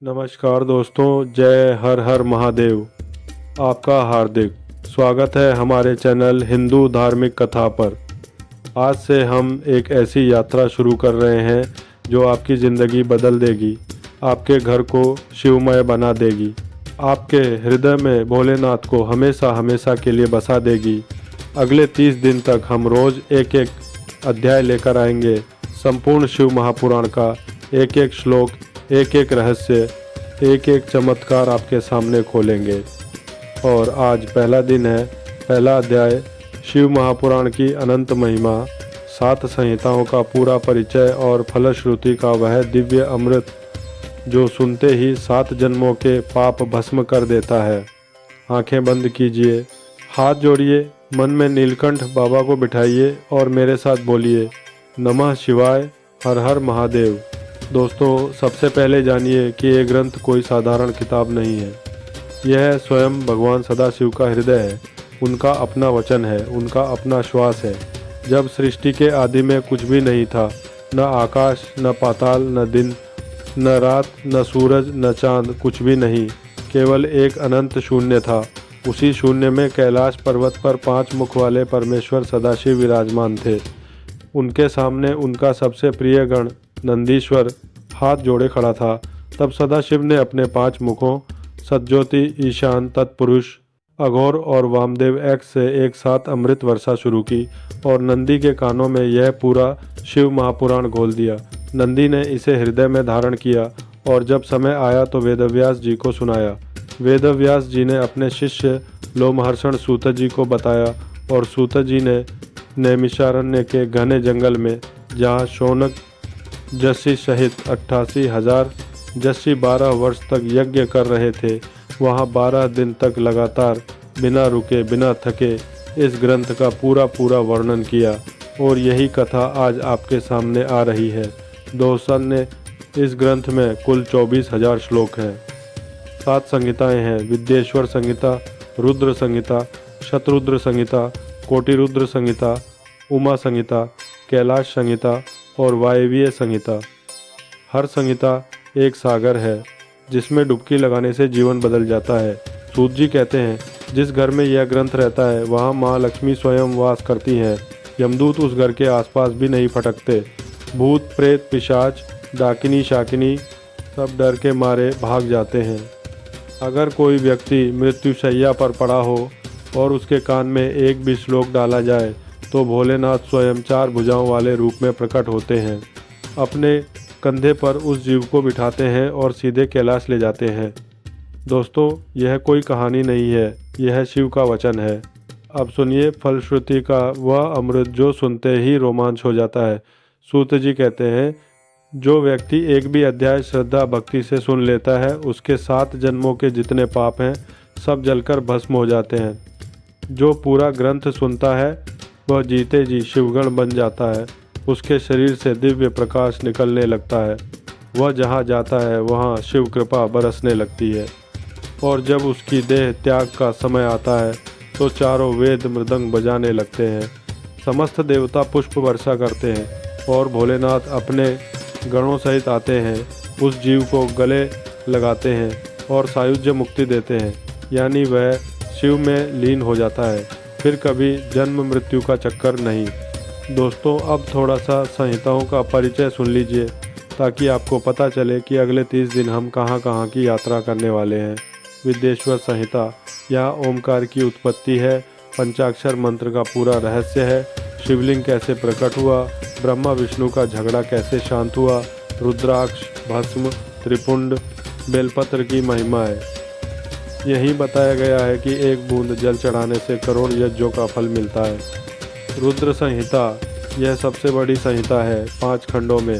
नमस्कार दोस्तों, जय हर हर महादेव। आपका हार्दिक स्वागत है हमारे चैनल हिंदू धार्मिक कथा पर। आज से हम एक ऐसी यात्रा शुरू कर रहे हैं जो आपकी ज़िंदगी बदल देगी, आपके घर को शिवमय बना देगी, आपके हृदय में भोलेनाथ को हमेशा हमेशा के लिए बसा देगी। अगले 30 दिन तक हम रोज़ एक एक अध्याय लेकर आएंगे। संपूर्ण शिव महापुराण का एक एक श्लोक, एक एक रहस्य, एक एक चमत्कार आपके सामने खोलेंगे। और आज पहला दिन है, पहला अध्याय शिव महापुराण की अनंत महिमा, 7 संहिताओं का पूरा परिचय और फलश्रुति का वह दिव्य अमृत जो सुनते ही 7 जन्मों के पाप भस्म कर देता है। आंखें बंद कीजिए, हाथ जोड़िए, मन में नीलकंठ बाबा को बिठाइए और मेरे साथ बोलिए नमः शिवाय, हर हर महादेव। दोस्तों, सबसे पहले जानिए कि ये ग्रंथ कोई साधारण किताब नहीं है। यह स्वयं भगवान सदाशिव का हृदय है, उनका अपना वचन है, उनका अपना श्वास है। जब सृष्टि के आदि में कुछ भी नहीं था, न आकाश, न पाताल, न दिन, न रात, न सूरज, न चांद, कुछ भी नहीं, केवल एक अनंत शून्य था। उसी शून्य में कैलाश पर्वत पर 5 मुख वाले परमेश्वर सदाशिव विराजमान थे। उनके सामने उनका सबसे प्रिय गण नंदीश्वर हाथ जोड़े खड़ा था। तब सदाशिव ने अपने 5 मुखों सतज्योति, ईशान, तत्पुरुष, अघोर और वामदेव एक्स से एक साथ अमृत वर्षा शुरू की और नंदी के कानों में यह पूरा शिव महापुराण घोल दिया। नंदी ने इसे हृदय में धारण किया और जब समय आया तो वेदव्यास जी को सुनाया। वेदव्यास जी ने अपने शिष्य लोमहर्षण सूत जी को बताया और सूत जी ने नैमिषारण्य के घने जंगल में, जहाँ शौनक जस्सी सहित 88,000 जस्सी 12 वर्ष तक यज्ञ कर रहे थे, वहाँ 12 दिन तक लगातार बिना रुके बिना थके इस ग्रंथ का पूरा वर्णन किया। और यही कथा आज आपके सामने आ रही है। दोस्तों ने इस ग्रंथ में कुल 24,000 श्लोक हैं। 7 संहिताएं हैं: विद्येश्वर संहिता, रुद्र संहिता, शतरुद्र संहिता, कोटिरुद्र संहिता, उमा संहिता, कैलाश संहिता और वायवीय संहिता। हर संहिता एक सागर है जिसमें डुबकी लगाने से जीवन बदल जाता है। सूत जी कहते हैं, जिस घर में यह ग्रंथ रहता है वहाँ माँ लक्ष्मी स्वयं वास करती हैं। यमदूत उस घर के आसपास भी नहीं फटकते। भूत प्रेत पिशाच डाकिनी शाकिनी सब डर के मारे भाग जाते हैं। अगर कोई व्यक्ति मृत्युशैया पर पड़ा हो और उसके कान में एक भी श्लोक डाला जाए तो भोलेनाथ स्वयं 4 भुजाओं वाले रूप में प्रकट होते हैं। अपने कंधे पर उस जीव को बिठाते हैं और सीधे कैलाश ले जाते हैं। दोस्तों, यह कोई कहानी नहीं है, यह शिव का वचन है। अब सुनिए फलश्रुति का वह अमृत जो सुनते ही रोमांच हो जाता है। सूत जी कहते हैं, जो व्यक्ति एक भी अध्याय श्रद्धा भक्ति से सुन लेता है, उसके 7 जन्मों के जितने पाप हैं सब जलकर भस्म हो जाते हैं। जो पूरा ग्रंथ सुनता है वह जीते जी शिवगण बन जाता है। उसके शरीर से दिव्य प्रकाश निकलने लगता है। वह जहाँ जाता है वहाँ शिव कृपा बरसने लगती है। और जब उसकी देह त्याग का समय आता है तो चारों वेद मृदंग बजाने लगते हैं। समस्त देवता पुष्प वर्षा करते हैं और भोलेनाथ अपने गणों सहित आते हैं। उस जीव को गले लगाते हैं और सायुज्य मुक्ति देते हैं, यानी वह शिव में लीन हो जाता है। फिर कभी जन्म मृत्यु का चक्कर नहीं। दोस्तों, अब थोड़ा सा संहिताओं का परिचय सुन लीजिए ताकि आपको पता चले कि अगले 30 दिन हम कहाँ की यात्रा करने वाले हैं। विद्येश्वर संहिता, यहाँ ओमकार की उत्पत्ति है, पंचाक्षर मंत्र का पूरा रहस्य है, शिवलिंग कैसे प्रकट हुआ, ब्रह्मा विष्णु का झगड़ा कैसे शांत हुआ, रुद्राक्ष, भस्म, त्रिपुंड, बेलपत्र की महिमा है। यही बताया गया है कि एक बूंद जल चढ़ाने से करोड़ यज्ञों का फल मिलता है। रुद्र संहिता, यह सबसे बड़ी संहिता है 5 खंडों में: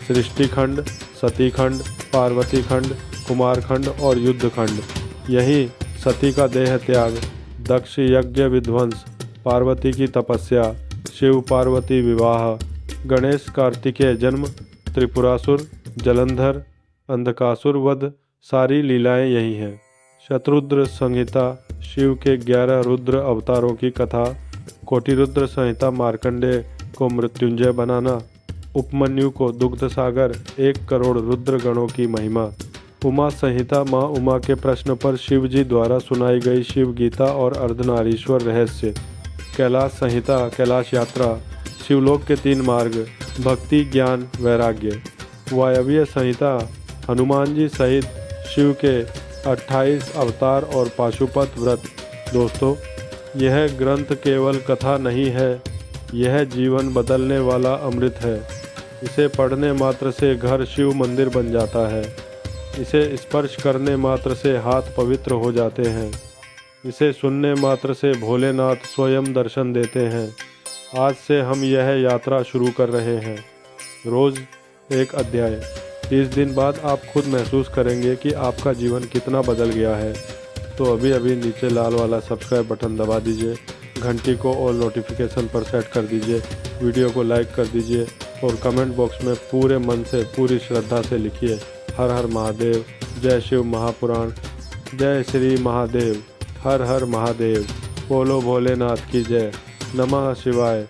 सृष्टि खंड, सती खंड, पार्वती खंड, कुमार खंड और युद्ध खंड। यही सती का देह त्याग, दक्ष यज्ञ विध्वंस, पार्वती की तपस्या, शिव पार्वती विवाह, गणेश कार्तिकेय जन्म, त्रिपुरासुर, जलंधर, अंधकासुर वध, सारी लीलाएं यही हैं। शतरुद्र संहिता, शिव के 11 रुद्र अवतारों की कथा। कोटिरुद्र संहिता, मार्कंडेय को मृत्युंजय बनाना, उपमन्यु को दुग्ध सागर, 1 करोड़ रुद्र गणों की महिमा। उमा संहिता माँ उमा के प्रश्न पर शिव जी द्वारा सुनाई गई शिव गीता और अर्धनारीश्वर रहस्य। कैलाश संहिता कैलाश यात्रा, शिवलोक के 3 मार्ग, भक्ति ज्ञान वैराग्य। वायव्य संहिता हनुमान जी सहित शिव के 28 अवतार और पाशुपत व्रत। दोस्तों, यह ग्रंथ केवल कथा नहीं है, यह जीवन बदलने वाला अमृत है। इसे पढ़ने मात्र से घर शिव मंदिर बन जाता है। इसे स्पर्श करने मात्र से हाथ पवित्र हो जाते हैं। इसे सुनने मात्र से भोलेनाथ स्वयं दर्शन देते हैं। आज से हम यह यात्रा शुरू कर रहे हैं, रोज़ एक अध्याय। 30 दिन बाद आप खुद महसूस करेंगे कि आपका जीवन कितना बदल गया है। तो अभी अभी नीचे लाल वाला सब्सक्राइब बटन दबा दीजिए, घंटी को और नोटिफिकेशन पर सेट कर दीजिए, वीडियो को लाइक कर दीजिए और कमेंट बॉक्स में पूरे मन से पूरी श्रद्धा से लिखिए, हर हर महादेव, जय शिव महापुराण, जय श्री महादेव, हर हर महादेव, बोलो भोलेनाथ की जय, नमः शिवाय।